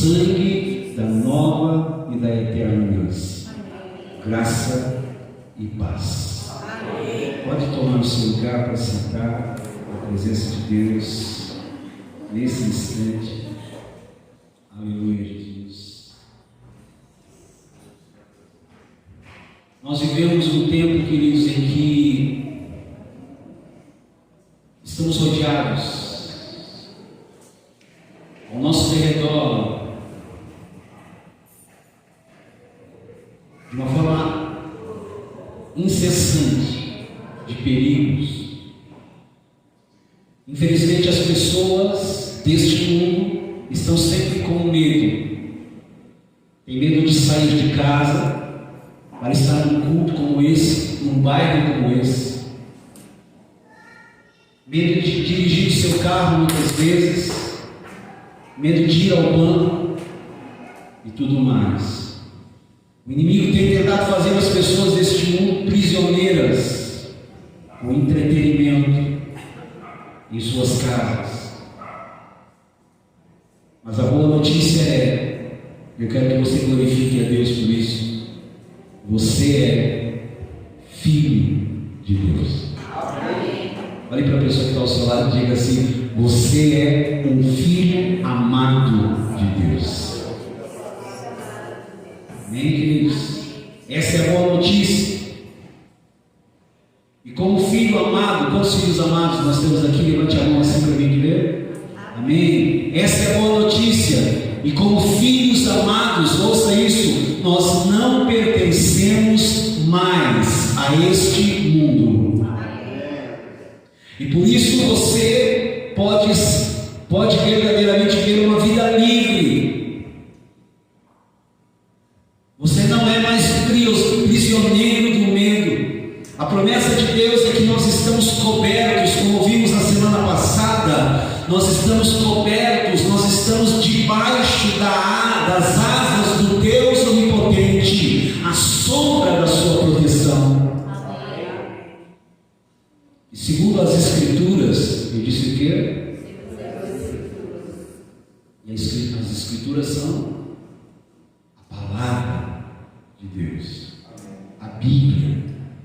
sangue da nova e da eterna aliança. Graça e paz. Pode tomar o seu lugar para sentar na presença de Deus nesse instante. Aleluia, Jesus. Nós vivemos um tempo, queridos, em que estamos rodeados ao nosso derredor de uma forma incessante de perigos. Infelizmente, as pessoas deste mundo estão sempre com medo. Tem medo de sair de casa para estar num culto como esse, num bairro como esse. Medo de dirigir o seu carro muitas vezes. Medo de ir ao banco e tudo mais. O inimigo tem tentado fazer as pessoas deste mundo prisioneiras com entretenimento em suas casas. Mas a boa notícia é, eu quero que você glorifique a Deus por isso, você é filho de Deus. Olhe para a pessoa que está ao seu lado e diga assim: você é um filho amado de Deus. Amém, queridos? Essa é a boa notícia. E como filho amado, quantos filhos amados nós temos aqui? Levante a mão assim para mim ver. Amém. Essa é a boa notícia. E como filhos amados, ouça isso, nós não pertencemos mais a este mundo. E por isso você pode verdadeiramente ter uma vida livre. Você não é mais prisioneiro do medo. A promessa de Deus é que nós estamos cobertos, como vimos na semana passada. Nós estamos cobertos, nós estamos debaixo das asas do Deus Onipotente, a sombra da sua proteção. E segundo as Escrituras, eu disse o quê? E as Escrituras são a palavra de Deus, a Bíblia.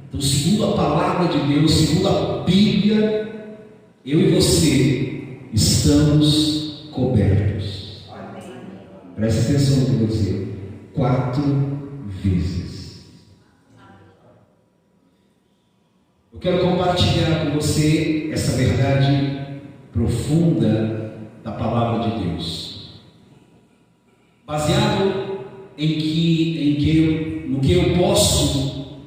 Então, segundo a palavra de Deus, segundo a Bíblia, eu e você estamos cobertos. Preste atenção no que eu vou dizer. 4 vezes. Eu quero compartilhar com você essa verdade profunda da palavra de Deus, baseado no que eu posso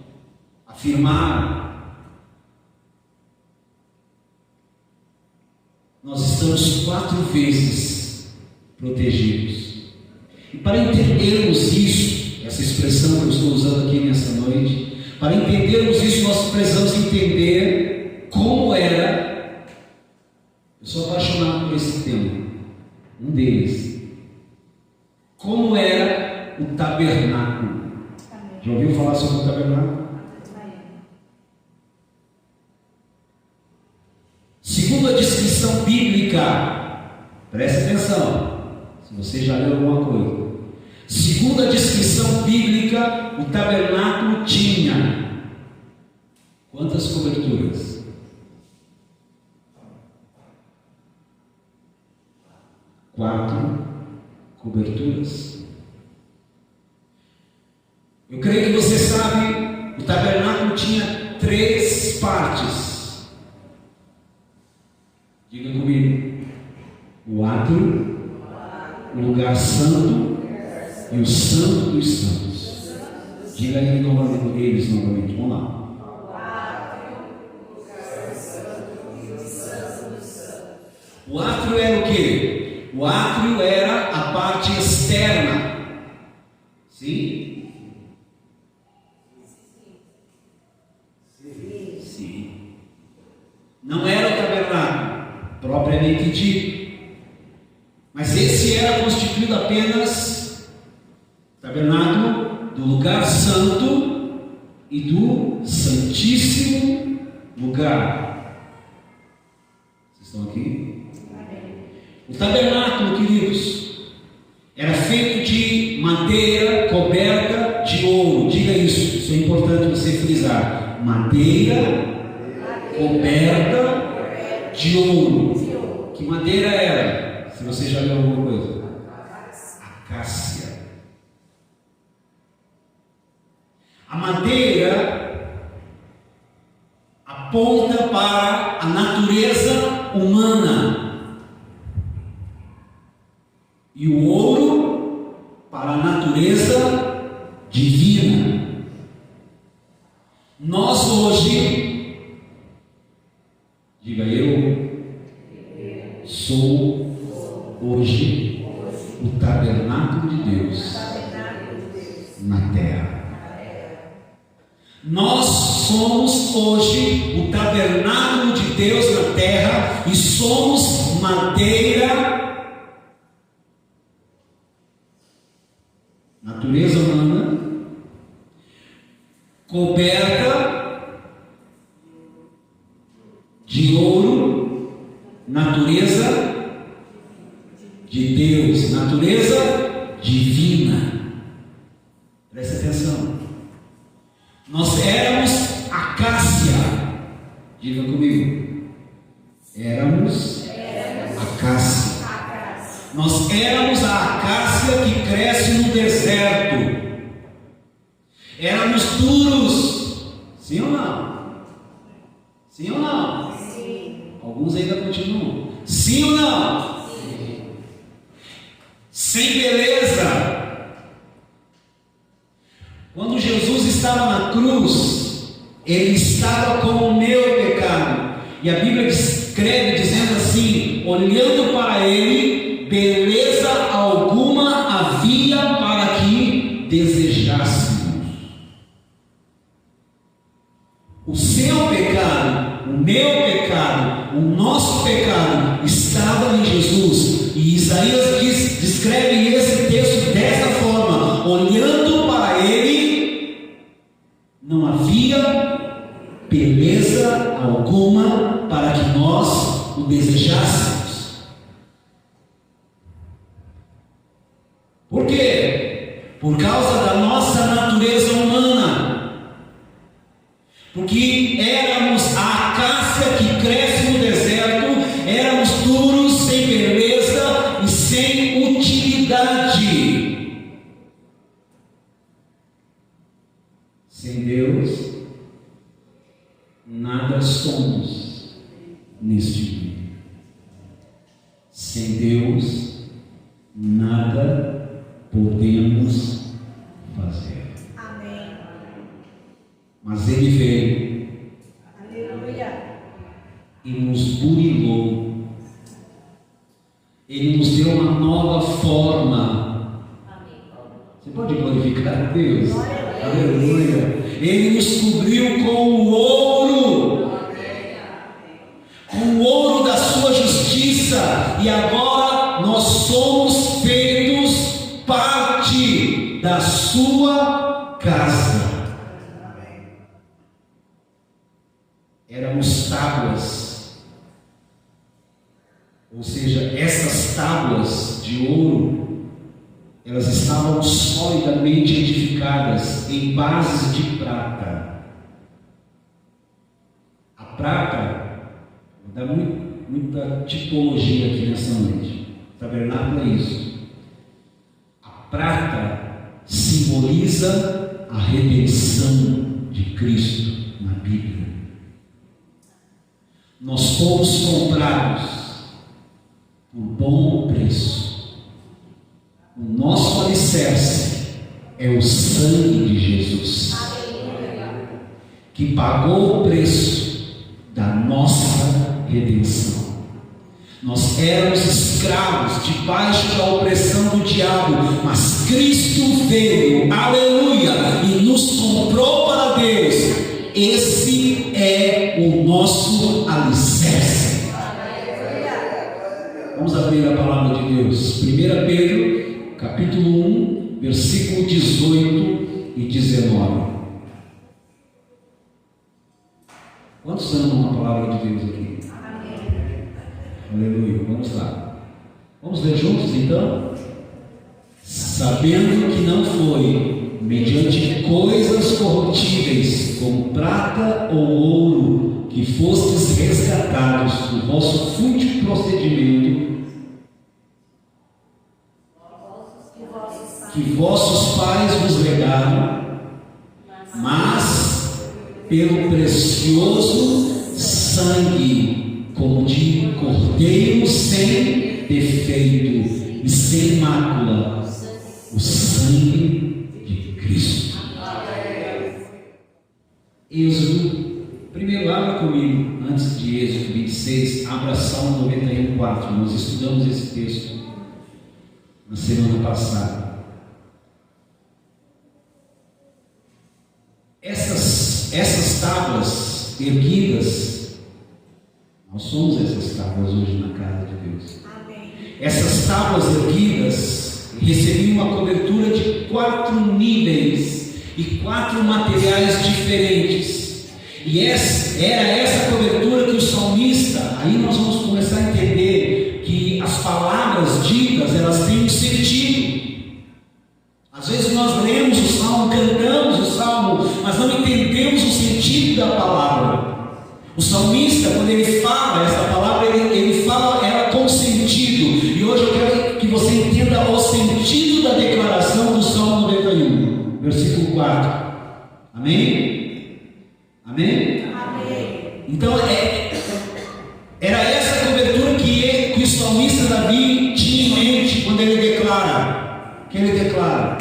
afirmar. Nós estamos 4 vezes protegidos. E para entendermos isso, essa expressão que eu estou usando aqui nessa noite, para entendermos isso, nós precisamos entender como era. Eu sou apaixonado por esse tema, um deles. Como era o tabernáculo? Já ouviu falar sobre o tabernáculo? Segundo a descrição bíblica, preste atenção, se você já leu alguma coisa. Segundo a descrição bíblica, o tabernáculo tinha quantas coberturas? 4 coberturas. Eu creio que você sabe, o tabernáculo tinha 3 partes. Diga comigo: o átrio, o lugar santo e o santo dos santos. Diga aí novamente, eles novamente. Vamos lá. O átrio era o quê? O átrio era a parte externa. Sim? Sim. Não era o tabernáculo propriamente dito, mas esse era constituído apenas tabernáculo do lugar santo e do santíssimo lugar. Vocês estão aqui? O tabernáculo, queridos, Era feito de madeira coberta de ouro. Diga isso é importante você frisar. Madeira coberta de ouro. Que madeira era? Se você já viu alguma coisa. Acácia. A madeira aponta para a natureza humana. E o ouro para a natureza divina. Nós hoje, diga eu, sou hoje o tabernáculo de Deus na terra. Nós somos hoje o tabernáculo de Deus na terra e somos madeira. Natureza humana, coberta de ouro, natureza de Deus, natureza divina. Preste atenção. Nós éramos acácia. Diga comigo. Éramos acácia. Nós éramos a acácia que cresce no deserto. Éramos duros. Sim ou não? Sim ou não? Sim. Alguns ainda continuam. Sim ou não? Sim. Sem beleza. Quando Jesus estava na cruz, Ele estava com o meu pecado. E a Bíblia descreve dizendo assim: olhando para Ele, beleza alguma havia para que desejássemos. O seu pecado, o meu pecado, o nosso pecado estava em Jesus. E Isaías descreve esse texto dessa forma: olhando para Ele, não havia beleza alguma para que nós o desejássemos. Por quê? Por causa da nossa natureza humana. Porque éramos a acácia que cresce no deserto, éramos duros, sem beleza e sem utilidade. Sem Deus, nada somos neste mundo. Sem Deus, nada podemos fazer. Amém. Mas Ele veio. Aleluia. E nos burilou. Ele nos deu uma nova forma. Amém. Você pode glorificar a Deus? Aleluia. Ele nos cobriu com o ouro. Com o ouro da sua justiça. E agora nós somos feitos parte da sua casa. Éramos tábuas, ou seja, essas tábuas de ouro, elas estavam solidamente edificadas em bases de prata. A prata, vou dar muita tipologia aqui nessa noite. O tabernáculo é isso. Prata simboliza a redenção de Cristo na Bíblia. Nós fomos comprados por bom preço. O nosso alicerce é o sangue de Jesus, que pagou o preço da nossa redenção. Nós éramos escravos, debaixo da opressão do diabo, mas Cristo veio, aleluia, e nos comprou para Deus. Esse é o nosso alicerce. Vamos abrir a palavra de Deus. 1 Pedro, capítulo 1, versículo 18 e 19. Quantos amam a palavra de Deus aqui? Aleluia, vamos lá. Vamos ler juntos então? sabendo que não foi mediante coisas corruptíveis, como prata ou ouro, que fostes resgatados do vosso fútil procedimento, que vossos pais vos legaram, mas pelo precioso sangue, como de cordeiro sem defeito e sem mácula, o sangue de Cristo. Êxodo, primeiro abra comigo, antes de Êxodo 26, abra Salmo 91:4. Nós estudamos esse texto na semana passada. Essas tábuas erguidas, nós somos essas tábuas hoje na casa de Deus. Amém. Essas tábuas erguidas recebiam uma cobertura de 4 níveis e 4 materiais diferentes. E era essa cobertura que o salmista, aí nós vamos começar a entender que as palavras ditas, elas têm um sentido. Às vezes nós lemos o salmo, cantamos o salmo, mas não entendemos o sentido da palavra. O salmista, quando ele fala essa palavra, ele fala ela com sentido. E hoje eu quero que você entenda o sentido da declaração do Salmo 91, versículo 4. Amém? Amém? Amém. Então, era essa cobertura que o salmista Davi tinha em mente quando ele declara. Que ele declara: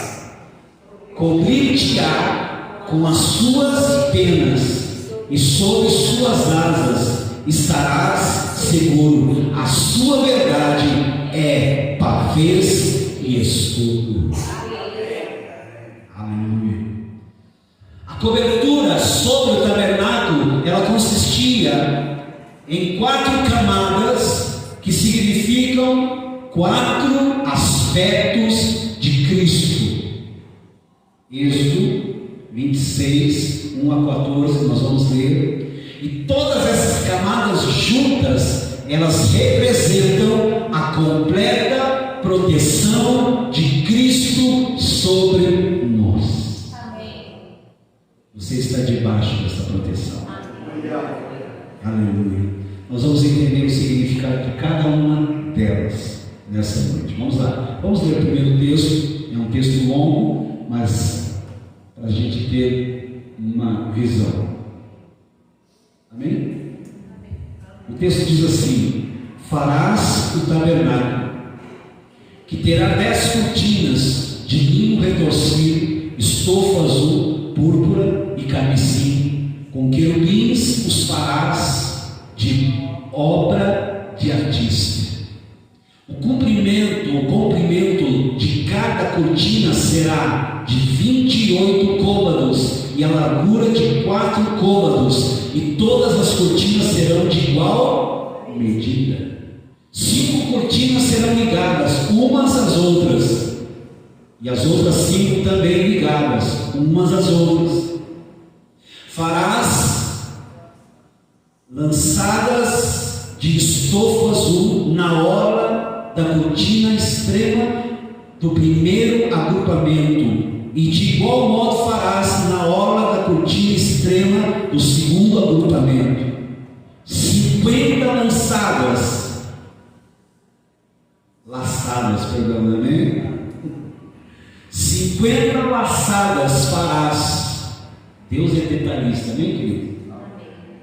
cobrir-te-á com as suas penas, e sob suas asas estarás seguro. A sua verdade é pavês e escudo. Aleluia. A cobertura sobre o tabernáculo, ela consistia em 4 camadas, que significam 4 aspectos de Cristo. Êxodo 26, 1 a 14, nós vamos ler. E todas essas camadas juntas, elas representam a completa proteção de Cristo sobre nós. Amém. Você está debaixo dessa proteção. Amém. Aleluia. Nós vamos entender o significado de cada uma delas nessa noite. Vamos lá. Vamos ler o primeiro texto. É um texto longo, mas para a gente ter uma visão. Amém? O texto diz assim: farás o tabernáculo, que terá 10 cortinas de linho retorcido, estofo azul, púrpura e carmesim. Com querubins os farás de obra de artista. O comprimento de cada cortina será de 28 côvados e a largura de 4 côvados, e todas as cortinas serão de igual medida. 5 cortinas serão ligadas umas às outras, e as outras 5 também ligadas umas às outras. Farás lançadas de estofo azul na orla da cortina extrema do primeiro agrupamento, e de igual modo farás na orla da cortina extrema do segundo agrupamento. 50 laçadas, 50 laçadas farás. Deus é detalhista, amém, querido?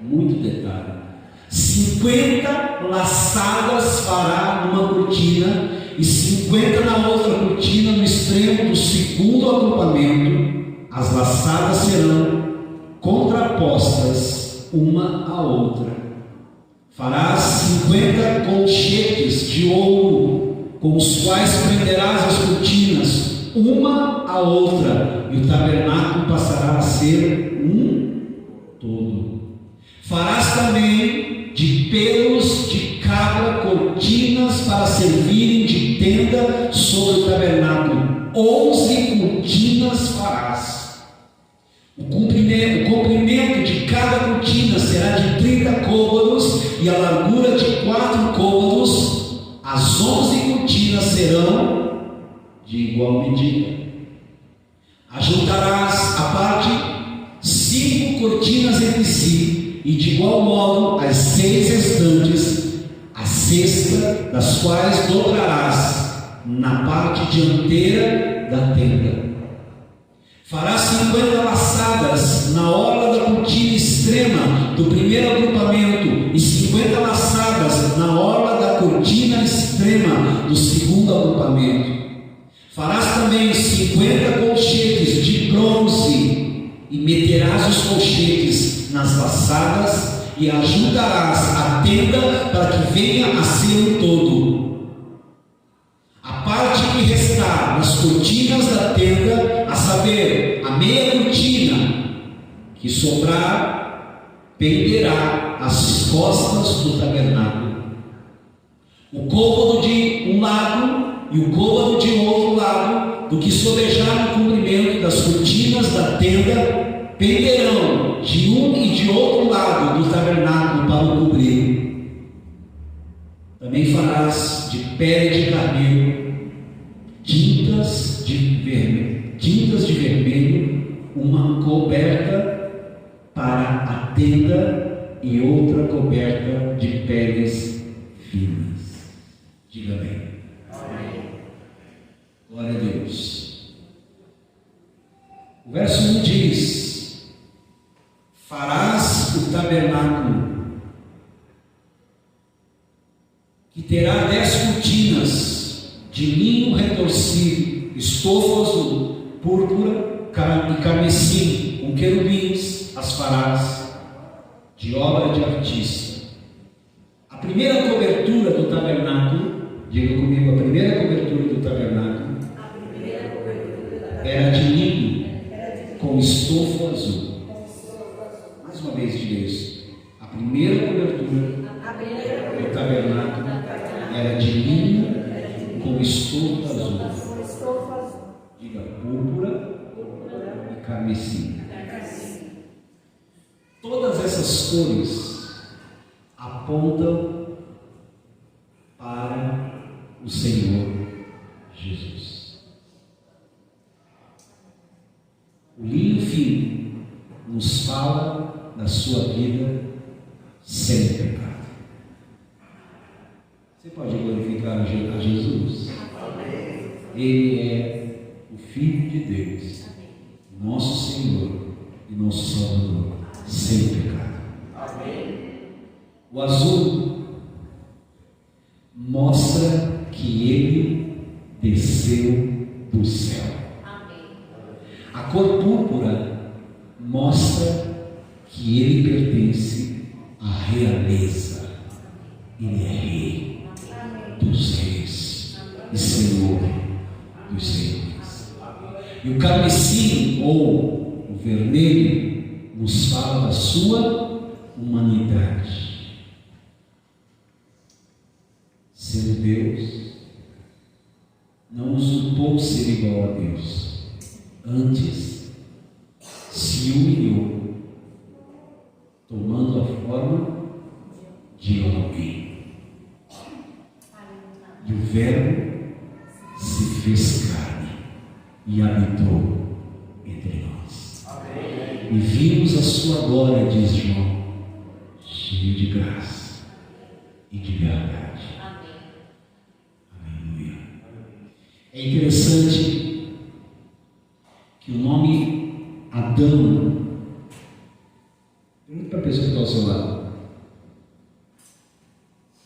Muito detalhe. 50 laçadas fará numa cortina, e 50 na outra cortina, no extremo do segundo agrupamento. As laçadas serão contrapostas uma à outra. Farás 50 colchetes de ouro, com os quais prenderás as cortinas uma à outra, e o tabernáculo passará a ser um todo. Farás também de pelos de cabra cortinas para servirem de tenda sobre o tabernáculo. 11 cortinas farás. O comprimento de cada cortina será de 30 côvados e a largura de 4 côvados. As 11 cortinas serão de igual medida. Ajuntarás à parte 5 cortinas entre si, e de igual modo as 6 restantes, a sexta das quais dobrarás na parte dianteira da tenda. Farás 50 laçadas na orla da cortina extrema do primeiro agrupamento, e 50 laçadas na orla da cortina extrema do segundo agrupamento. Farás também 50 colchetes de bronze, e meterás os colchetes nas laçadas, e ajudarás a tenda para que venha a ser um todo. A parte que restar nas cortinas da tenda, a saber, a meia cortina que sobrar, penderá às costas do tabernáculo. O côvado de um lado e o côvado de outro lado, do que sobejar no comprimento das cortinas da tenda, penderão de um e de outro lado do tabernáculo para o cobrir. Também farás de pele de carneiro, tintas de vermelho, uma coberta para a tenda e outra coberta de peles finas. Diga bem. Amém. Glória a Deus. O verso 1 diz: farás o tabernáculo, que terá 10 cortinas de linho retorcido, estofas, púrpura e carmesim, com querubins as farás, de obra de artista. A primeira cobertura do tabernáculo, diga comigo, a primeira cobertura do tabernáculo era de linho com estofo azul. Mais uma vez diga isso. A primeira cobertura do tabernáculo era de linho com estofo azul. Diga púrpura e carmesim. Todas essas cores apontam para o Senhor Jesus. O linho fino nos fala da sua vida sem pecado. Você pode glorificar a Jesus? Ele é o Filho de Deus, nosso Senhor e nosso Salvador, sem pecado. O azul mostra que ele desceu do céu. A cor púrpura mostra que ele pertence à realeza. Ele é rei dos reis e senhor dos senhores. E o carmesim, ou o vermelho, nos fala da sua humanidade. Sendo Deus, não usurpou ser igual a Deus, antes se humilhou, tomando a forma de homem. E o Verbo se fez carne e habitou entre nós. E vimos a sua glória, diz João, cheio de graça e de verdade. É interessante que o nome Adão, pergunta para a pessoa que está ao seu lado,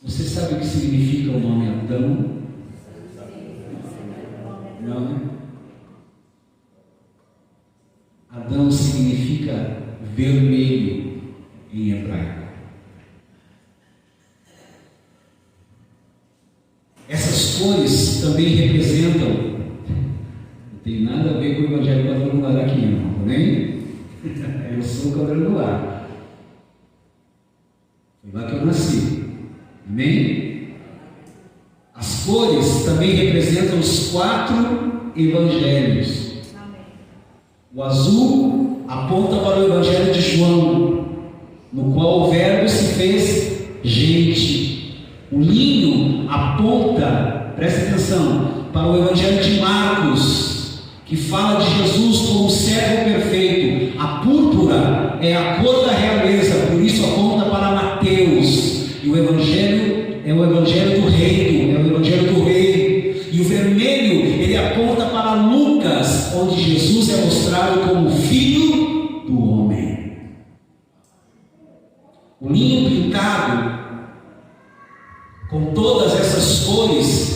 você sabe o que significa o nome Adão? Não, né? Adão significa vermelho em hebraico. Essas cores também representam, não tem nada a ver com o evangelho quadrangular aqui, não, nem? Eu sou quadrangular. Foi lá que eu nasci. Amém? As cores também representam os 4 evangelhos. O azul aponta para o evangelho de João, no qual o Verbo se fez gente. O linho aponta, presta atenção, para o Evangelho de Marcos, que fala de Jesus como servo perfeito. A púrpura é a cor da realeza, por isso aponta para Mateus. E o Evangelho é o Evangelho do Reino, é o Evangelho do Rei. E o vermelho, ele aponta para Lucas, onde Jesus é mostrado como Filho do Homem. O linho pintado, com todas essas cores,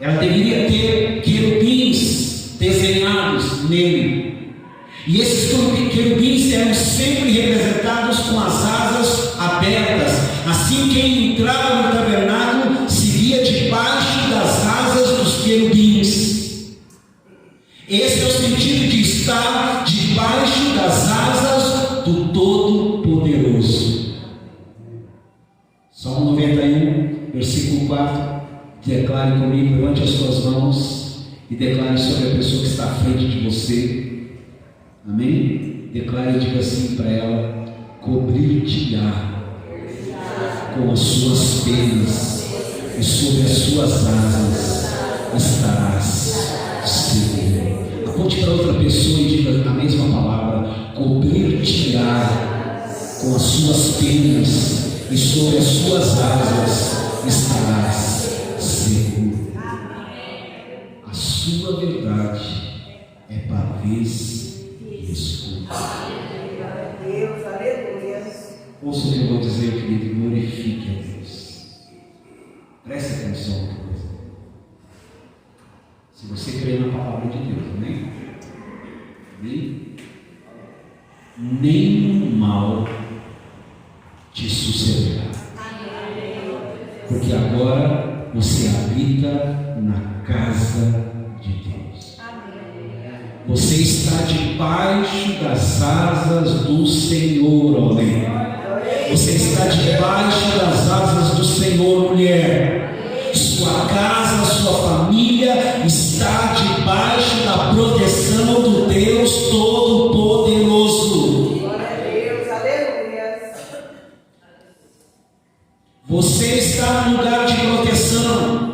ela deveria ter querubins desenhados nele. E esses querubins eram sempre representados com as asas abertas. Assim, quem entrava no tabernáculo se via debaixo das asas dos querubins. Esse é o sentido de estar debaixo das asas do Todo-Poderoso. Salmo 91, versículo 4. Declare comigo, levante as suas mãos e declare sobre a pessoa que está à frente de você. Amém? Declare e diga assim para ela: cobrir-te-á com as suas penas, e sobre as suas asas estarás seguro. Aponte para outra pessoa e diga a mesma palavra: cobrir-te-á com as suas penas, e sobre as suas asas estarás seguro. A sua verdade é pavês e escuta. Deus, aleluia. Ouça o que eu vou dizer, querido, glorifique a Deus. Preste atenção no que eu vou dizer. Se você crê na palavra de Deus, amém? Amém? Nenhum mal te sucederá. Porque agora você habita na casa de Deus. Você está debaixo das asas do Senhor, homem. Você está debaixo das asas do Senhor, mulher. Sua casa, sua família está debaixo da proteção do Deus Todo-Poderoso. Você está no lugar de proteção.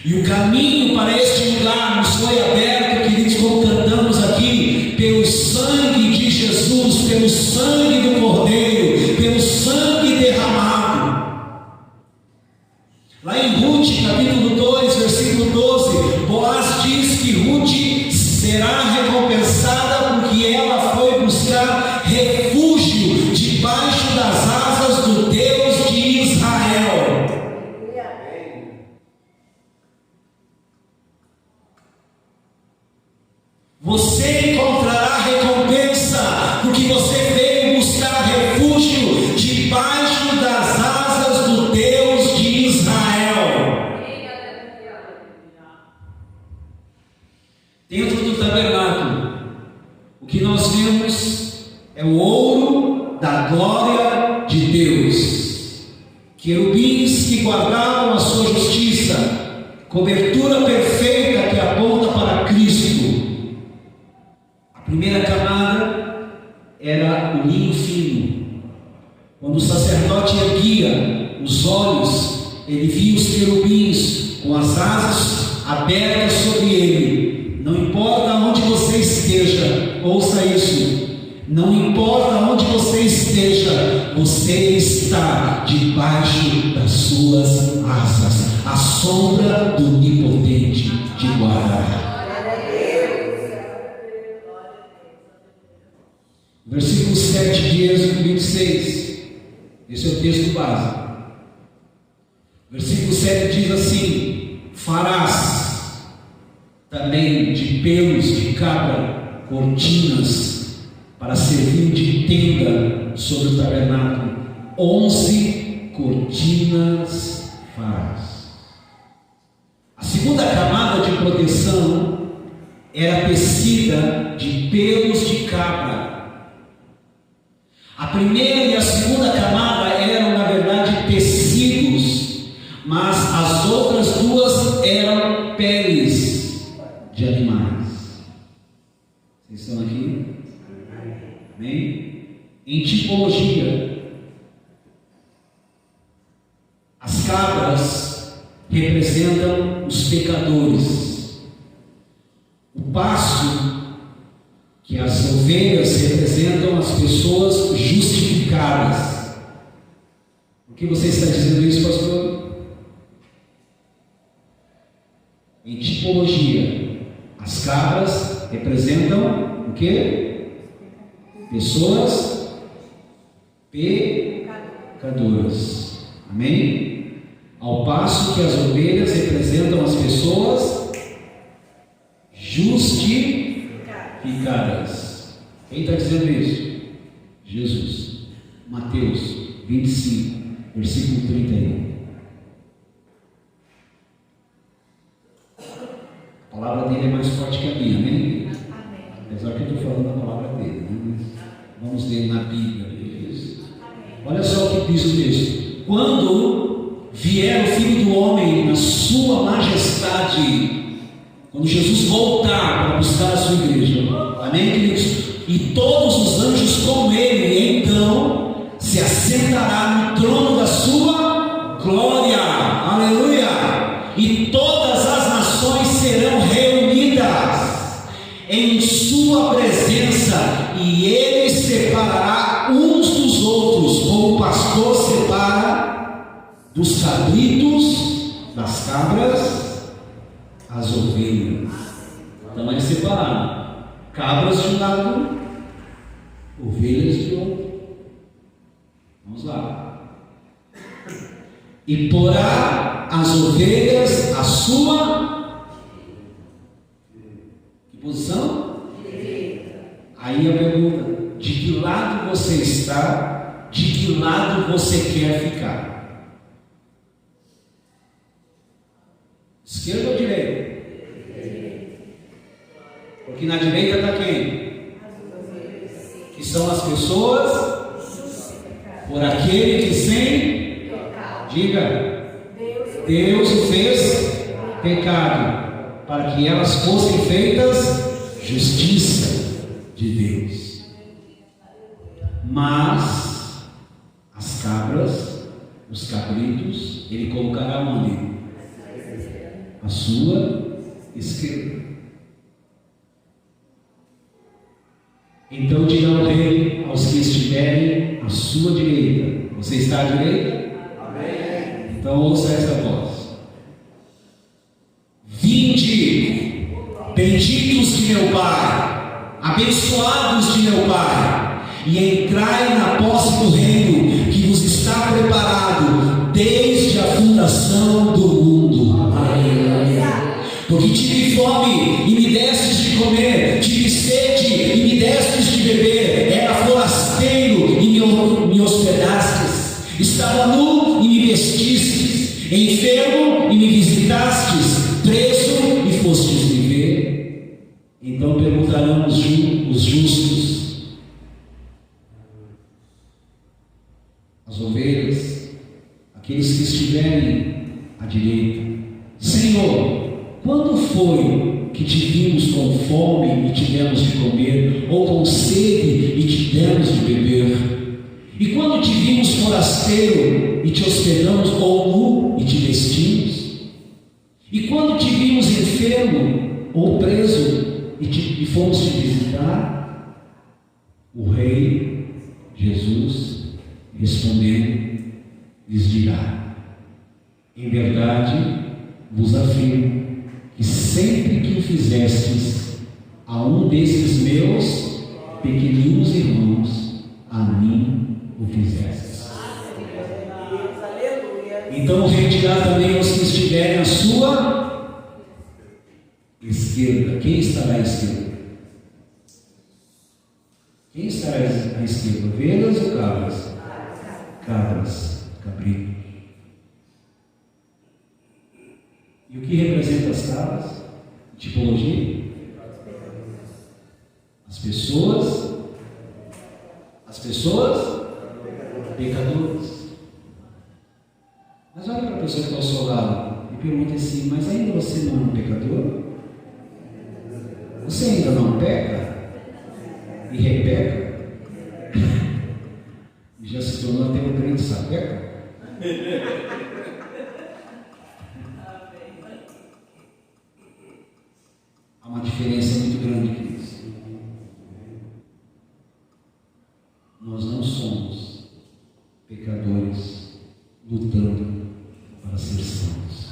E o caminho para este lugar nos foi aberto, queridos, como cantamos aqui, pelo sangue de Jesus, pelo sangue do Cordeiro, pelo sangue derramado. Lá em Ruth, capítulo 2, versículo 12, Boaz diz que Ruth será recompensada porque ela foi buscar refúgio debaixo das asas do Deus de Israel. Você encontrará recompensa porque você veio buscar refúgio debaixo das asas do Deus de Israel. Dentro do tabernáculo, o que nós vemos é o ouro da glória de Deus, querubins que guardavam a sua justiça, cobertura perfeita que aponta para Cristo. A primeira camada era o linho fino. Quando o sacerdote erguia os olhos, ele via os querubins com as asas abertas sobre ele. Não importa onde você esteja, ouça isso. Não importa onde você esteja, você está debaixo das suas asas. A sombra do Onipotente te guardará. Versículo 7 de Êxodo 26. Esse é o texto básico. Versículo 7 diz assim: farás também de pelos de cabra cortinas para servir de tenda sobre o tabernáculo. 11 cortinas farás. A segunda camada de proteção era tecida de pelos de cabra. A primeira e a segunda camada eram, na verdade, tecidos, mas as outras duas eram peles de animais. Vocês estão aqui? Amém? Em tipologia, as cabras representam os pecadores. O pasto que as ovelhas representam as pessoas justificadas. Por que você está dizendo isso, pastor? Em tipologia, as cabras representam o quê? Pessoas pecadoras. Amém? Ao passo que as ovelhas representam as pessoas justificadas. Quem está dizendo isso? Jesus. Mateus 25, versículo 31. A palavra dele é mais forte que a minha, amém? Apesar que eu estou falando a palavra dele, né? Vamos ler na Bíblia. Olha só o que diz o texto. Quando vier o Filho do Homem na sua majestade, quando Jesus voltar para buscar a sua igreja, amém, queridos? E todos os anjos com ele, então se assentará no trono da sua glória, aleluia, e todas as nações serão reunidas em sua presença, e ele separará uns dos outros, como o pastor separa dos cabritos, das cabras, as ovelhas. Então é separado, cabras de um lado, ovelhas de outro. Vamos lá. E porá as ovelhas a sua que posição? Aí a pergunta: de que lado você está? De que lado você quer ficar? Esquerda ou direita? Porque na direita está quem? Que são as pessoas por aquele que sem, diga, Deus o fez pecado, para que elas fossem feitas justiça de Deus. Mas as cabras, os cabritos, ele colocará onde? A sua esquerda. Então diga ao rei, aos que estiverem à sua direita: você está à direita? Amém. Então ouça essa voz: vinde, benditos de meu Pai, abençoados de meu Pai, e entrai na posse do reino que vos está preparado desde a fundação do mundo. Porque tive fome e me destes de comer, tive sede e me destes de beber, era forasteiro e me hospedastes, estava nu e me vestistes, enfermo e me visitastes, preso e fostes me ver. Então perguntarão os justos, as ovelhas, aqueles que estiverem à direita: Senhor, quando foi que te vimos com fome e te demos de comer, ou com sede e te demos de beber? E quando te vimos forasteiro e te hospedamos, ou nu e te vestimos? E quando te vimos enfermo ou preso e fomos te visitar? O rei Jesus, respondendo, lhes dirá: em verdade vos afirmo que sempre que o fizestes a um desses meus pequeninos irmãos, a mim o fizestes. Então o rei dirá também aos que estiverem à sua esquerda: quem estará à esquerda? Quem estará à esquerda? Ovelhas ou cabras? Cabras, cabrito. E o que representa as cabras? Tipologia? As pessoas pecadoras. Mas olha para a pessoa que está ao seu lado e pergunta assim: mas ainda você não é um pecador? Você ainda não peca? E repeca? E já se tornou até um grande sapeca? Há uma diferença muito grande, queridos. Nós não somos pecadores lutando para ser santos.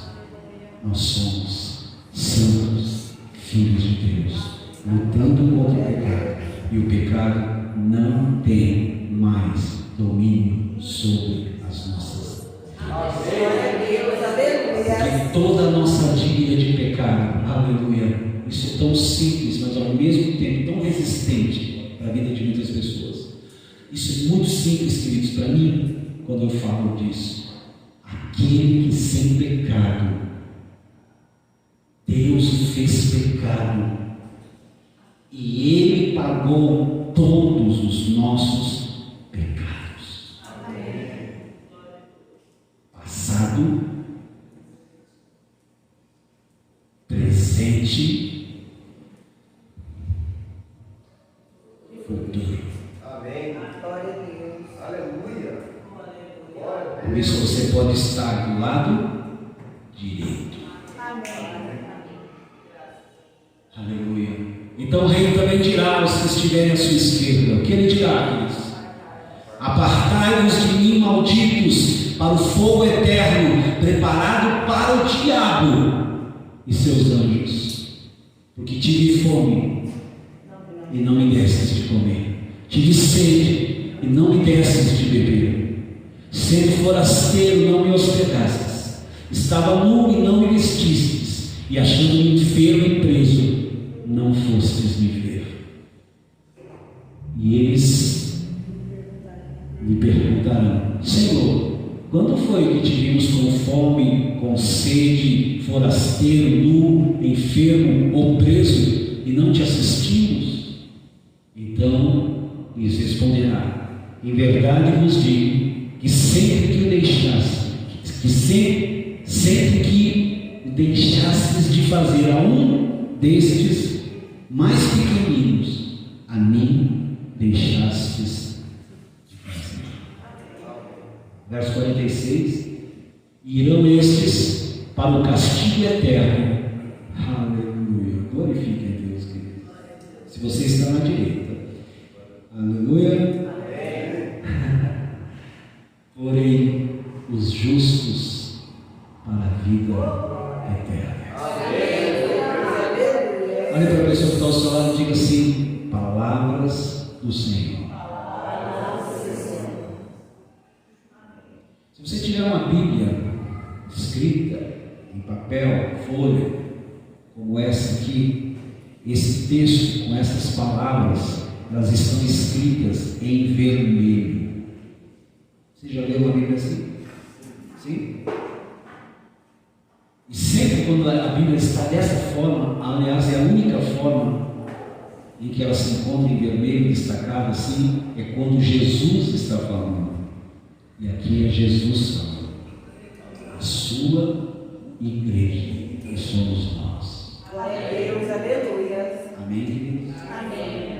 Nós somos santos, filhos de Deus, lutando contra o pecado. E o pecado não tem mais domínio sobre as nossas vidas. Porque toda a nossa dívida de pecado, aleluia, isso é tão simples, mas ao mesmo tempo tão resistente para a vida de muitas pessoas. Isso é muito simples, queridos, para mim, quando eu falo disso. Aquele que sem pecado, Deus o fez pecado, e Ele pagou todos os nossos pecados. Amém. Passado, presente, futuro. Amém. Glória a Deus. Aleluia. Por isso você pode estar do lado direito. Amém. Aleluia. Então o rei também dirá aos que estiverem à sua esquerda. O que ele dirá, queridos? Apartai-vos de mim, malditos, para o fogo eterno, preparado para o diabo e seus anjos. Porque tive fome e não me destes de comer. Tive sede e não me destes de beber. Sendo forasteiro, não me hospedastes. Estava nu e não me vestistes. E achando-me enfermo e preso, não fostes me ver. E eles me perguntarão: Senhor, quando foi que te vimos com fome, com sede, forasteiro, nu, enfermo ou preso, e não te assistimos? Então lhes responderá: em verdade vos digo, que sempre que o deixaste, sempre que o deixastes de fazer a um destes mais pequeninos, a mim deixastes de fazer. Verso 46: irão estes para o castigo eterno. Aleluia. Glorifique a Deus, querido. Se você está na direita, aleluia. Porém, os justos para a vida eterna. Olha para a pessoa que está ao seu lado e diga assim: palavras do Senhor. Se você tiver uma Bíblia escrita em papel, folha, como essa aqui, esse texto com essas palavras, elas estão escritas em vermelho. Você já leu uma Bíblia assim? Sim? E sempre quando a Bíblia está dessa forma, aliás, é a única forma em que ela se encontra em vermelho, destacada assim, é quando Jesus está falando. E aqui é Jesus falando. A sua igreja, que somos nós. Glória a Deus, aleluia. Amém, queridos? Amém.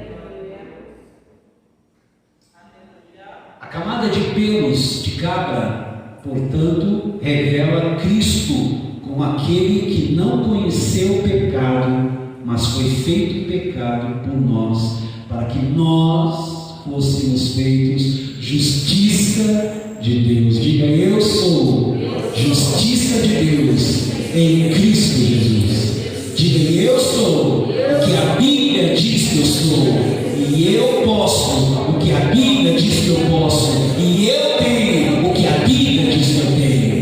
A camada de pelos de cabra, portanto, revela Cristo como aquele que não conheceu o pecado, mas foi feito pecado por nós, para que nós fôssemos feitos justiça de Deus. Diga: eu sou justiça de Deus em Cristo Jesus. Diga: eu sou o que a Bíblia diz que eu sou. E eu posso o que a Bíblia diz que eu posso. E eu tenho o que a Bíblia diz que eu tenho.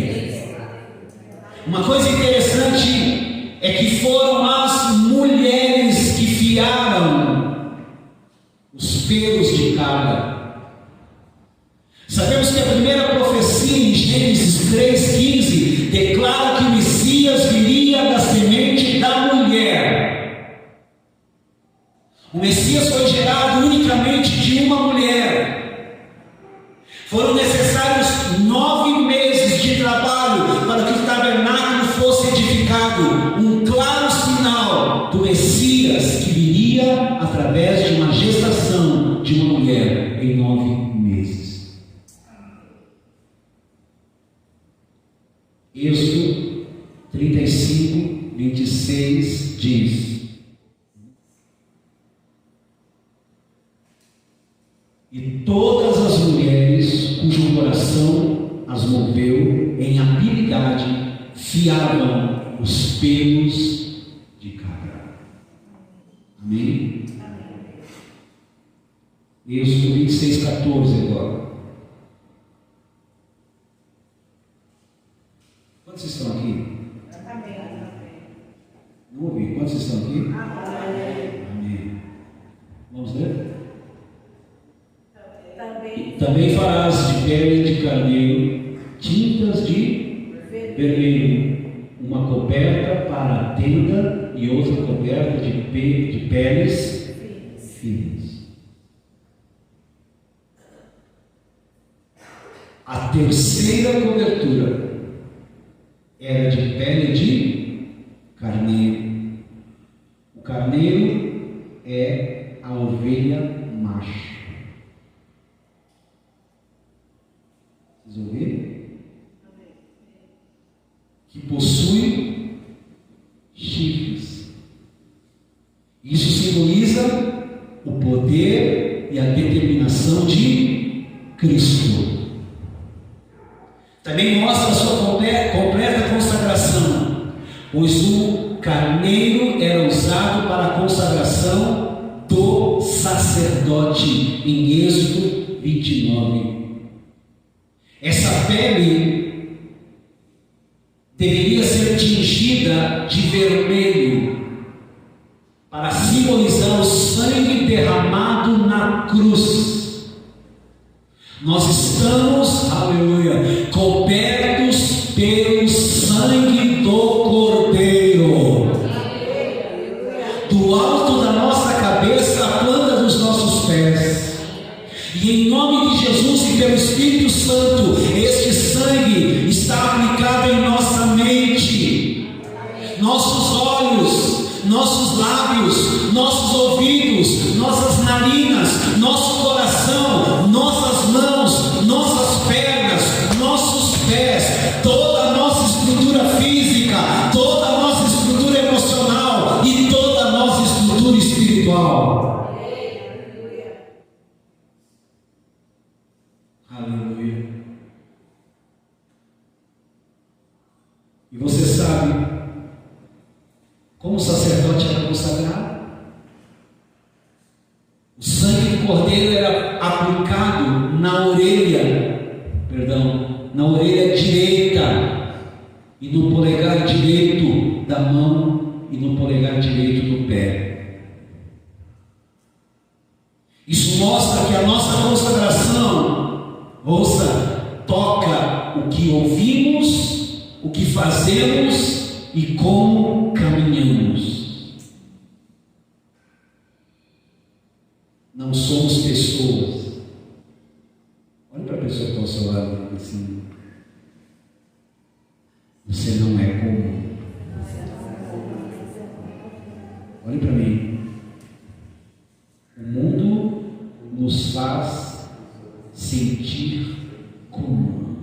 Uma coisa interessante é que foram as mulheres que fiaram os pelos de cabra. Sabemos que a primeira profecia em Gênesis 3,15 declara que o Messias viria da semente da mulher. O Messias foi gerado unicamente de uma mulher. Foram necessários 9 meses de trabalho para que o tabernáculo fosse edificado. Um claro sinal do Messias que viria através de uma gestação de uma mulher em 9 meses. Êxodo 35, 26 diz: E todas as mulheres cujo coração as moveu em habilidade fiavam os pelos de cabra. Amém? Êxodo 26:14 agora. Quantos estão aqui? Não ouvi. Quantos estão aqui? Amém. Vamos ler? Também farás de pele de carneiro tintas de vermelho, uma coberta para a tenda e outra coberta de peles finas. A terceira cobertura era de pele de carneiro. O carneiro é a ovelha macho. Vocês ouviram? Que possui chifres. Isso simboliza o poder e a determinação de Cristo. Também mostra a sua completa consagração, pois o carneiro era usado para a consagração do sacerdote, em Êxodo 29. Essa pele deveria ser tingida de vermelho, para simbolizar o sangue derramado na cruz. Nós estamos, aleluia, cobertos pelo sangue do Cordeiro, do alto da nossa cabeça à planta dos nossos pés. E em nome de Jesus e pelo Espírito Santo, este sangue está aplicado em nossa mente, nossos olhos, nossos lábios, nossos ouvidos, nossas narinas, nosso coração, nossas mãos, nossas pernas, nossos pés, toda a nossa estrutura física, toda a nossa estrutura emocional e toda a nossa estrutura espiritual. Aleluia. E você sabe como o sacerdote era consagrado? O sangue do cordeiro era aplicado na orelha direita e no polegar direito da mão e no polegar direito do pé. Isso mostra que a nossa consagração, toca o que ouvimos, o que fazemos e como caminhamos. Não somos pessoas. Olha para a pessoa que está ao seu lado assim. Você não é comum. Olhe para mim. O mundo nos faz sentir comum,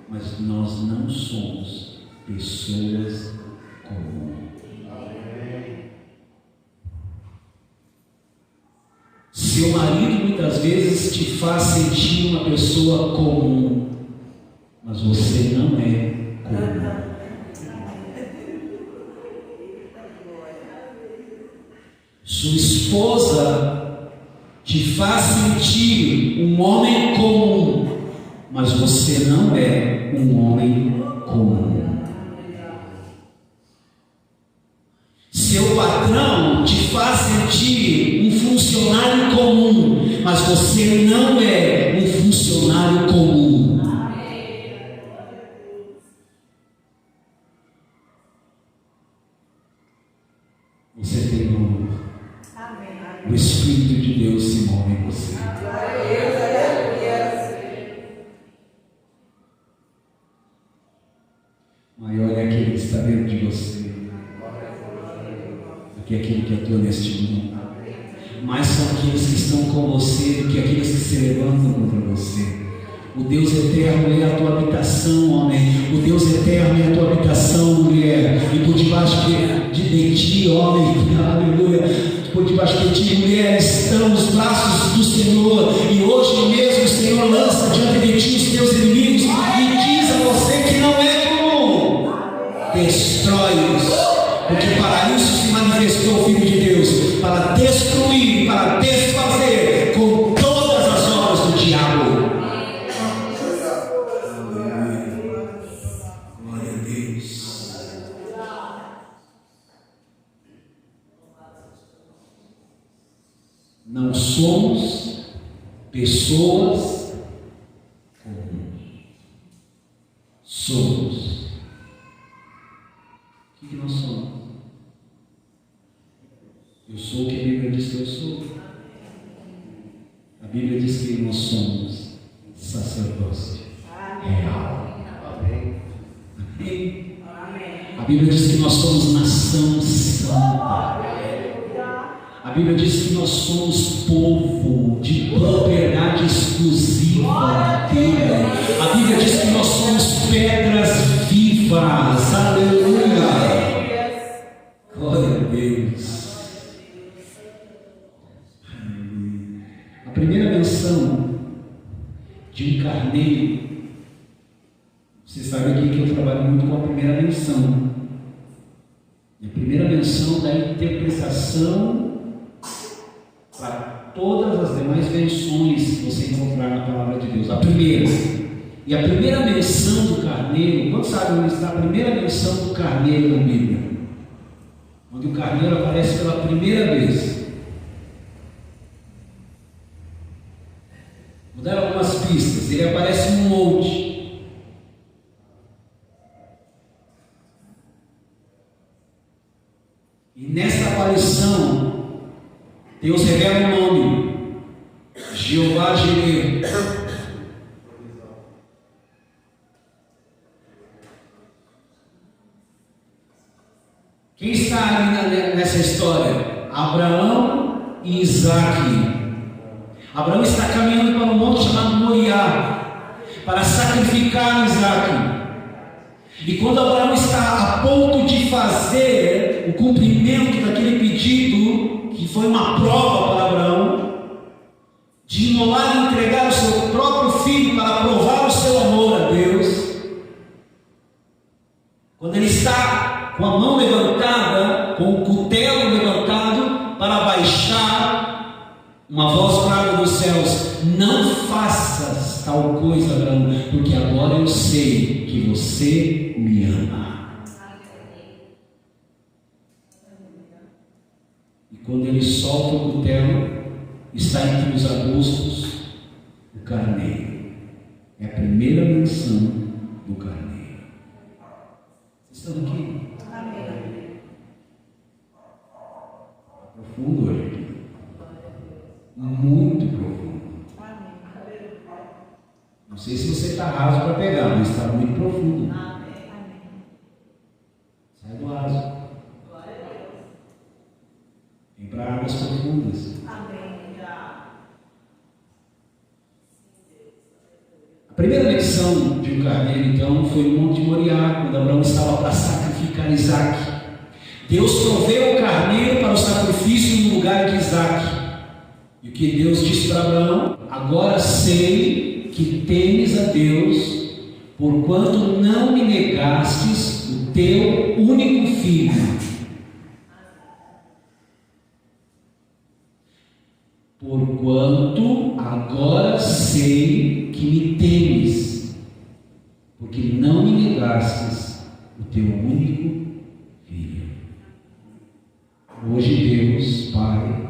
mas nós não somos pessoas comuns. Seu marido muitas vezes te faz sentir uma pessoa comum, mas você não é comum. Sua esposa te faz sentir um homem comum, mas você não é um homem comum. Seu patrão te faz sentir um funcionário comum, mas você não é um funcionário comum. Você tem amor. O Espírito de Deus se move em você. Maior é aquele que está dentro de você do que aquele que atua neste mundo. Mais são aqueles que estão com você do que aqueles que se levantam contra você. O Deus eterno é a tua habitação, homem. O Deus eterno é a tua habitação, mulher. E por debaixo de ti, homem, aleluia, por do Basquete, mulher, estão nos braços do Senhor, e hoje mesmo o Senhor lança diante de ti os teus inimigos e diz a você que não é comum. Destrói-os, porque para isso se manifestou o Filho de Deus, para destruir, para desfazer com todas as obras do diabo. Glória a Deus. Não somos pessoas comuns. Somos. O que nós somos? Eu sou o que a Bíblia diz que eu sou. A Bíblia diz que nós somos sacerdócio real. Amém. Amém. A Bíblia diz que nós somos nação santa. A Bíblia diz que nós somos povo de propriedade exclusiva dele. A Bíblia diz que nós somos pedras vivas. Aleluia. Glória a Deus. A primeira menção de um carneiro, você sabe aqui que eu trabalho muito com a primeira menção. E a primeira menção da interpretação para todas as demais menções que você encontrar na palavra de Deus. A primeira. E a primeira menção do carneiro, quando sabe onde está a primeira menção do carneiro na Bíblia? Onde o carneiro aparece pela primeira vez. Vou dar algumas pistas. Ele aparece num monte. E nessa aparição, Deus revela o nome: Jeová Jireh. Quem está ali nessa história? Abraão e Isaque. Abraão está caminhando para um monte chamado Moriá para sacrificar Isaque. E quando Abraão está a ponto de fazer o cumprimento daquele pedido, que foi uma prova para Abraão, de imolar e entregar o seu próprio filho para provar o seu amor a Deus, quando ele está com a mão levantada, com o cutelo levantado para baixar, uma voz clara dos céus: não faças tal coisa, Abraão, porque agora eu sei que você me ama. E quando ele solta o cutelo, está entre os arbustos o carneiro. É a primeira menção do carneiro. Vocês estão aqui? Amém. Profundo hoje. Muito profundo. Não sei se você está raso para pegar, mas está muito profundo. Sai do raso. Vem para águas profundas. A primeira menção de um carneiro, então, foi no Monte Moriá, quando Abraão estava para sacrificar Isaque. Deus proveu o carneiro para o sacrifício no lugar de Isaque. E o que Deus disse para Abraão: agora sei que temes a Deus, porquanto não me negastes o teu único filho. Porquanto agora sei que me temes, porque não me negastes o teu único filho. Hoje Deus, Pai,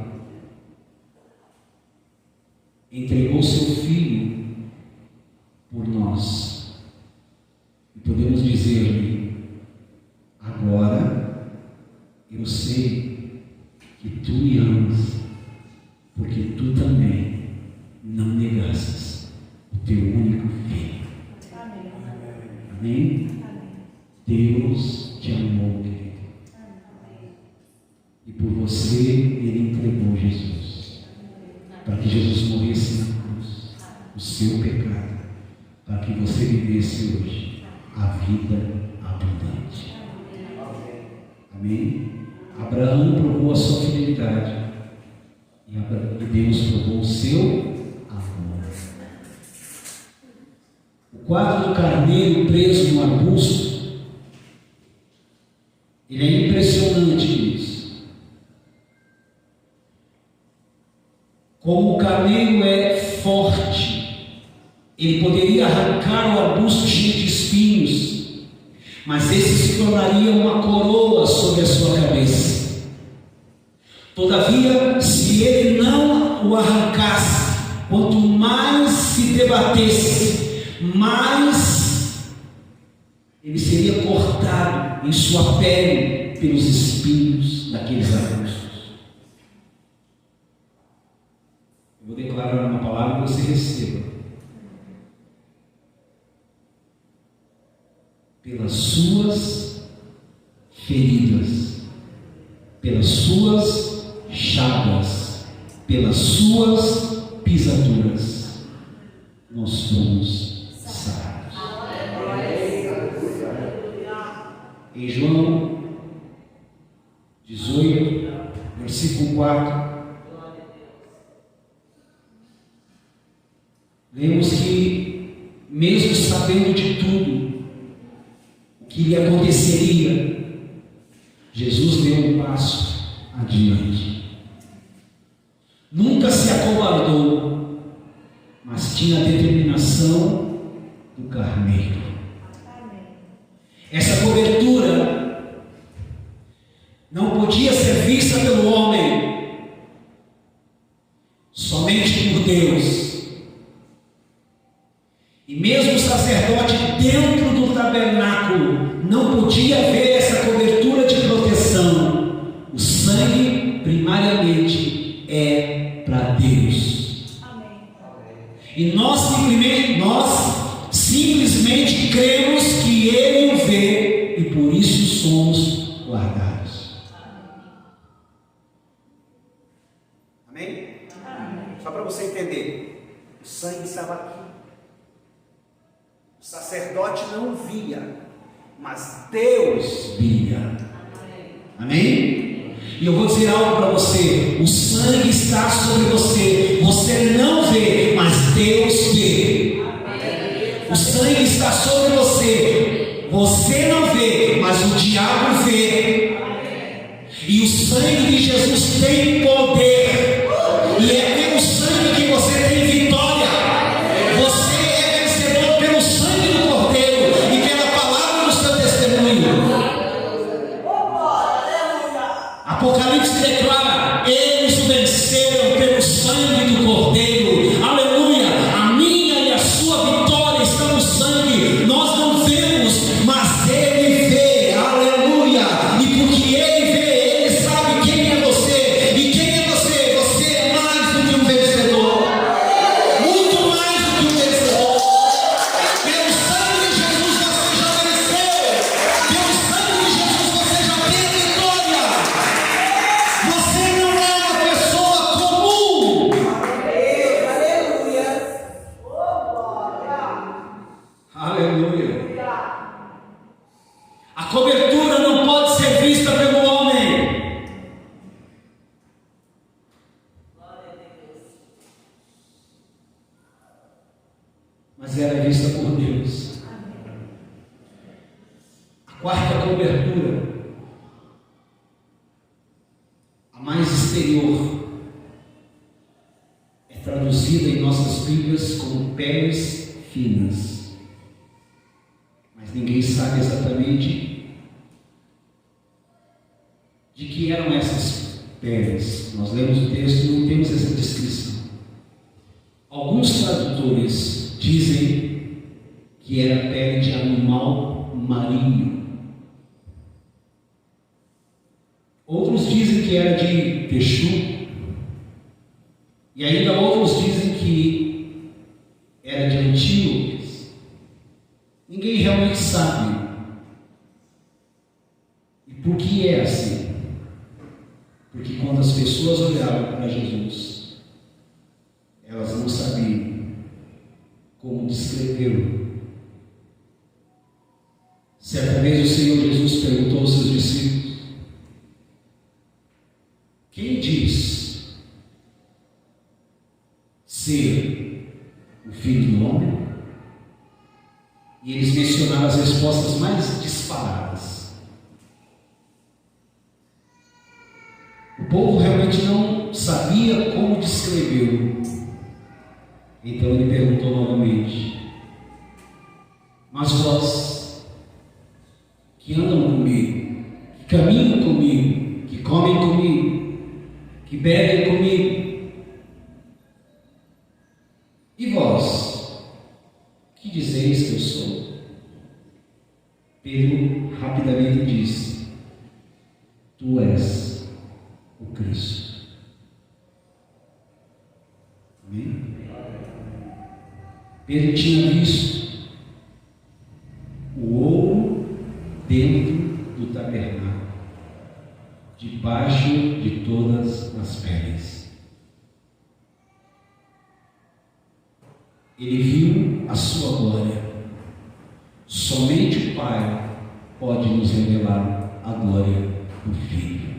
entregou seu filho por nós. E podemos dizer-lhe: agora eu sei que tu me amas, porque tu também não negastes o teu único filho. Amém. Amém? Deus te amou, querido. E por você Ele entregou Jesus, para que Jesus morresse na cruz, o seu pecado, para que você vivesse hoje a vida abundante. Amém? Abraão provou a sua fidelidade E Deus provou o seu amor. O quadro do carneiro preso no arbusto, ele é impressionante isso. Como o carneiro é forte, ele poderia arrancar o arbusto cheio de espinhos, mas esse se tornaria uma coroa sobre a sua cabeça. Todavia, se ele não o arrancasse, quanto mais se debatesse, mais ele seria cortado em sua pele pelos espinhos daqueles arbustos. Eu vou declarar uma palavra que você receba. Pelas suas feridas, pelas suas chagas, pelas suas pisaduras, nós fomos sarados. Em João 18, versículo 4, lemos que, mesmo sabendo de tudo o que lhe aconteceria, Jesus deu um passo adiante. Nunca se acovardou, mas tinha a determinação do carneiro. Essa cobertura não podia ser vista pelo homem, somente por Deus. E mesmo o sacerdote dentro do tabernáculo não podia ver essa cobertura de proteção. O sangue, primariamente, é para Deus. Amém. E nós simplesmente cremos que Ele o vê e por isso somos guardados. Amém? Amém. Só para você entender, o sangue estava aqui. O sacerdote não via, mas Deus via. Amém? E eu vou dizer algo para você: o sangue está sobre você, você não vê, mas Deus vê. O sangue está sobre você, você não vê, mas o diabo vê. E o sangue de Jesus tem poder, e é pelo sangue que você tem vitória. Você é vencedor pelo sangue do Cordeiro e pela palavra do seu testemunho. Apocalipse declara: eles venceram pelo sangue do Cordeiro. Aleluia! A minha e a sua vitória está no sangue. Nós não vemos, mas Ele vê. Aleluia! E porque Ele vê, Ele sabe quem é você. E quem é você? Você é mais do que um vencedor. Muito mais do que um vencedor. Pelo sangue de Jesus você já venceu. Pelo sangue de Jesus você já tem vitória. Você não é uma pessoa comum. Aleluia. A cobertura não pode ser vista pelo homem. Mas ela é vista por Deus. A quarta cobertura, a mais exterior, é traduzida em nossas Bíblias como peles finas. Mas ninguém sabe exatamente de que eram essas peles. Nós lemos o texto e não temos essa descrição. Alguns tradutores dizem que era pele de animal marinho. Outros dizem que era de texugo. E ainda outros dizem que era de antílopes. Ninguém realmente sabe. E por que é assim? Porque quando as pessoas olhavam para Jesus, elas não sabiam como descrevê-lo. Certa vez o Senhor Jesus perguntou aos seus discípulos: quem diz ser o Filho do Homem? E eles mencionaram as respostas mais disparadas. O povo realmente não sabia como descrevê-lo. Então ele perguntou novamente: mas vós, que andam comigo, que caminham comigo, que comem comigo, que bebem comigo, e vós, que dizeis que eu sou? Pedro rapidamente disse: tu és o Cristo. Amém? Pedro tinha visto o ouro dentro do tabernáculo, debaixo de todas as peles. Ele viu a sua glória. Somente o Pai pode nos revelar a glória do Filho.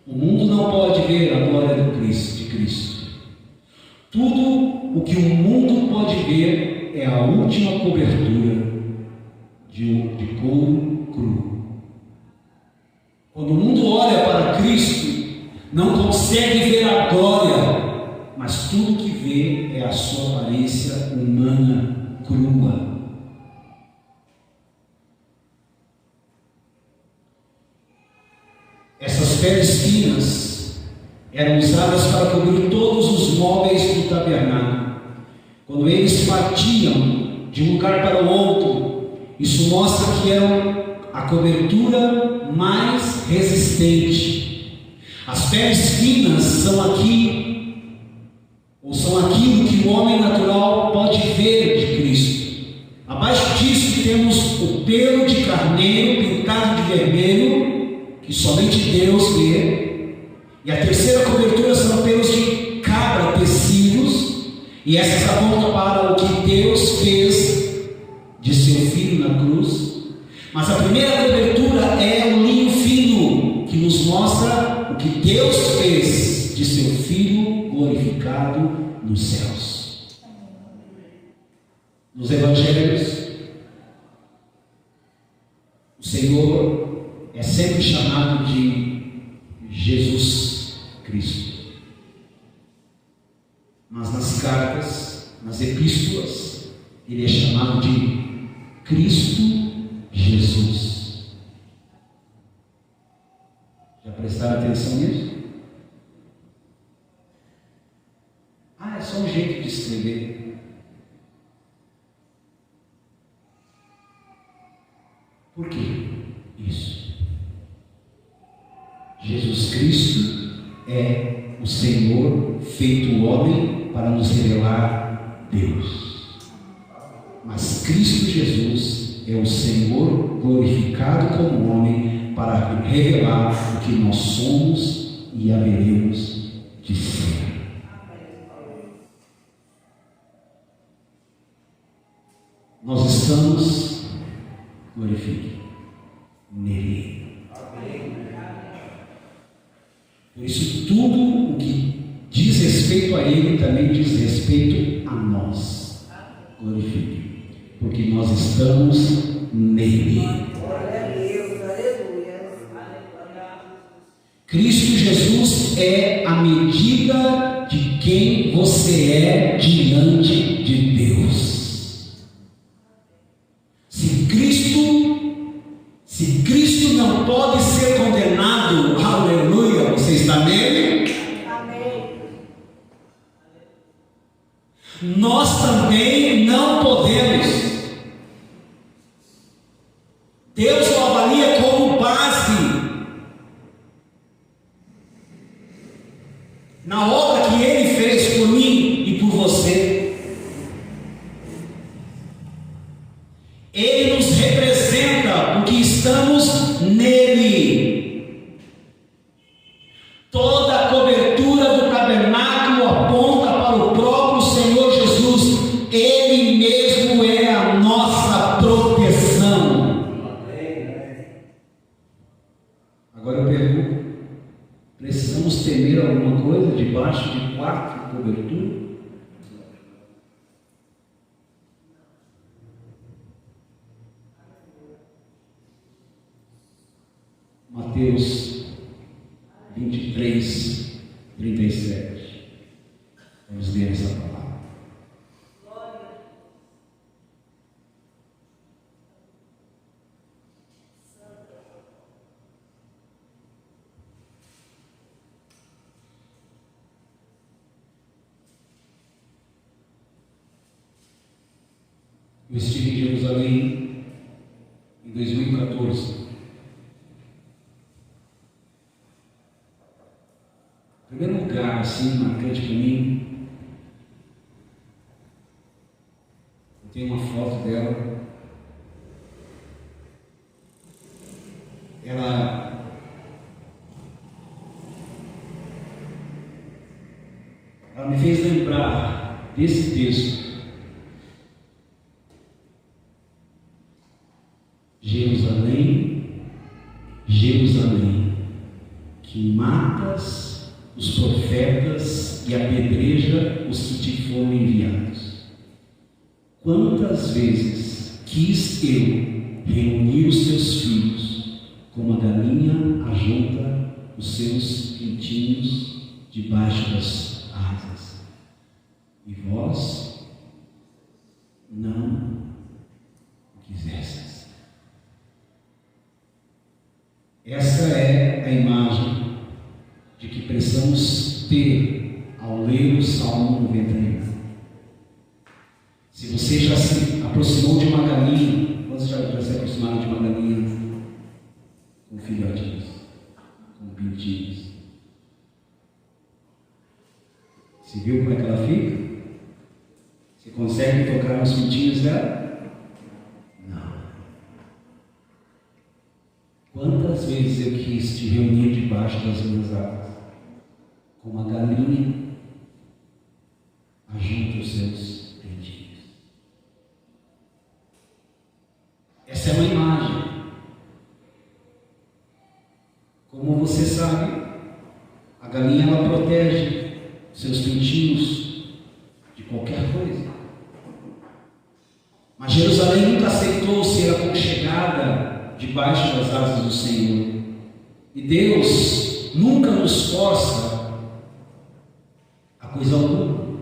O mundo não pode ver a glória de Cristo. Tudo o que o mundo pode ver é a última cobertura de couro cru. Quando o mundo olha para Cristo, não consegue ver a glória, mas tudo que vê é a sua aparência humana crua. Essas peles finas eram usadas para cobrir todos os móveis do tabernáculo. Quando eles partiam de um lugar para o outro, isso mostra que eram a cobertura mais resistente. As peles finas são aqui, ou são aquilo que o homem natural pode ver de Cristo. Abaixo disso temos o pelo de carneiro pintado de vermelho, que somente Deus vê. E a terceira cobertura são pelos de cabra tecidos, e essas apontam para o que Deus fez de seu Filho na cruz. Mas a primeira cobertura é o linho fino, que nos mostra o que Deus fez de seu Filho glorificado nos céus. Nos evangelhos, o Senhor é sempre chamado de Jesus Cristo. Mas nas cartas, nas epístolas, ele é chamado de Cristo Jesus. Já prestaram atenção nisso? É só um jeito de escrever. Por que isso? Jesus Cristo é o Senhor feito homem para nos revelar Deus. Mas Cristo Jesus é o Senhor glorificado como homem para revelar o que nós somos e haveremos de ser. Nós estamos glorificados nele. Por isso, tudo o que diz respeito a ele também diz respeito a nós. Glorifique, porque nós estamos nele. Glória a Deus, aleluia. Cristo Jesus é a medida de quem você é diante de Deus. Se Cristo não pode ser condenado, aleluia, você está nele? Amém. Nós também não podemos. Deus o avalia como base na obra que Ele fez por mim e por você. Ele nos representa porque estamos nele. Toda a cobertura do tabernáculo aponta para o próprio Senhor Jesus. Ele mesmo é a nossa proteção. Agora eu pergunto: precisamos temer alguma coisa debaixo de 4 a cobertura. Mateus 23, 37. Vamos ler essa palavra. Eu estive em Jerusalém em 2014. O primeiro lugar assim marcante para mim, eu tenho uma foto dela. Ela me fez lembrar desse texto. Jerusalém, Jerusalém, que matas os profetas e apedreja os que te foram enviados. Quantas vezes quis eu reunir os teus filhos, como a galinha ajunta os seus pintinhos debaixo das asas, e vós não o quisestes. Essa é a imagem de que precisamos ter ao ler o Salmo 91. Se você já se aproximou de uma galinha, quantos já se aproximaram de uma galinha com filhotinhos, com pintinhos? Você viu como é que ela fica? Você consegue tocar nos pintinhos dela? Quantas vezes eu quis te reunir debaixo das minhas asas, como a galinha ajunta os seus pintinhos. Essa é uma imagem. Como você sabe, a galinha ela protege seus pintinhos de qualquer coisa. Mas Jerusalém nunca aceitou ser aconchegada debaixo das asas do Senhor. E Deus nunca nos força a coisa alguma.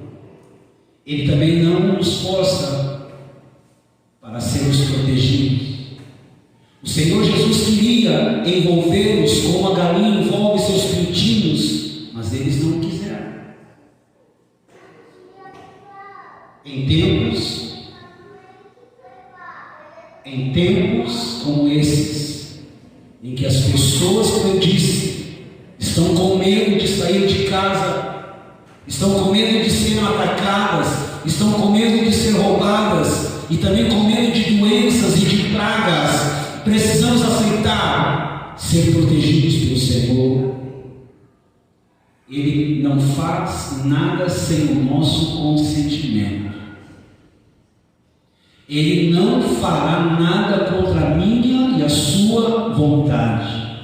Ele também não nos força para sermos protegidos. O Senhor Jesus queria envolvê-los como a galinha envolve seus pintinhos, mas eles não quiseram. Em tempos como esses, em que as pessoas, como eu disse, estão com medo de sair de casa, estão com medo de serem atacadas, estão com medo de ser roubadas e também com medo de doenças e de pragas, precisamos aceitar ser protegidos pelo Senhor. Ele não faz nada sem o nosso consentimento. Ele não fará nada contra a minha e a sua vontade.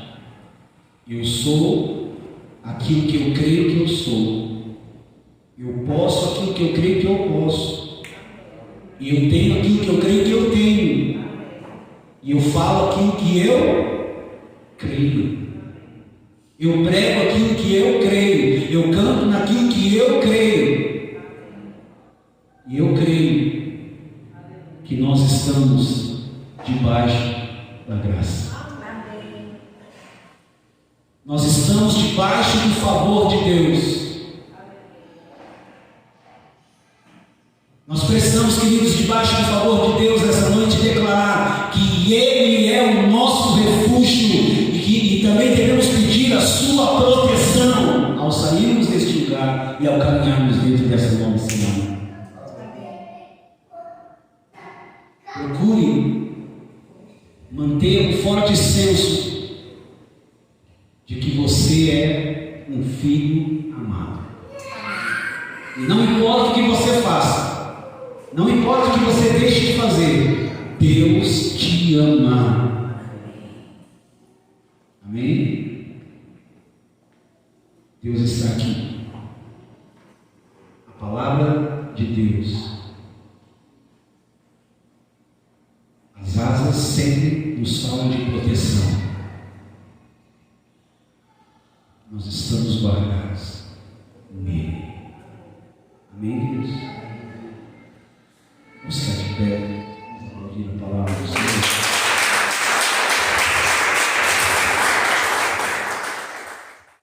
Eu sou aquilo que eu creio que eu sou. Eu posso aquilo que eu creio que eu posso. E eu tenho aquilo que eu creio que eu tenho. E eu falo aquilo que eu creio. Eu prego aquilo que eu creio. Eu canto naquilo que eu creio. E eu creio que nós estamos debaixo da graça. Nós estamos debaixo do favor de Deus. Nós precisamos, queridos, debaixo do favor de Deus, essa noite declarar que Ele é o nosso refúgio e também devemos pedir a sua proteção ao sairmos deste lugar e ao caminharmos dentro dessa nova semana. Procure manter um forte senso de que você é um filho amado. E não importa o que você faça, não importa o que você deixe de fazer, Deus te ama. Amém? Deus está aqui. frases sempre nos falam de proteção. Nós estamos guardados nele. Amém, queridos? Vamos ficar de pé.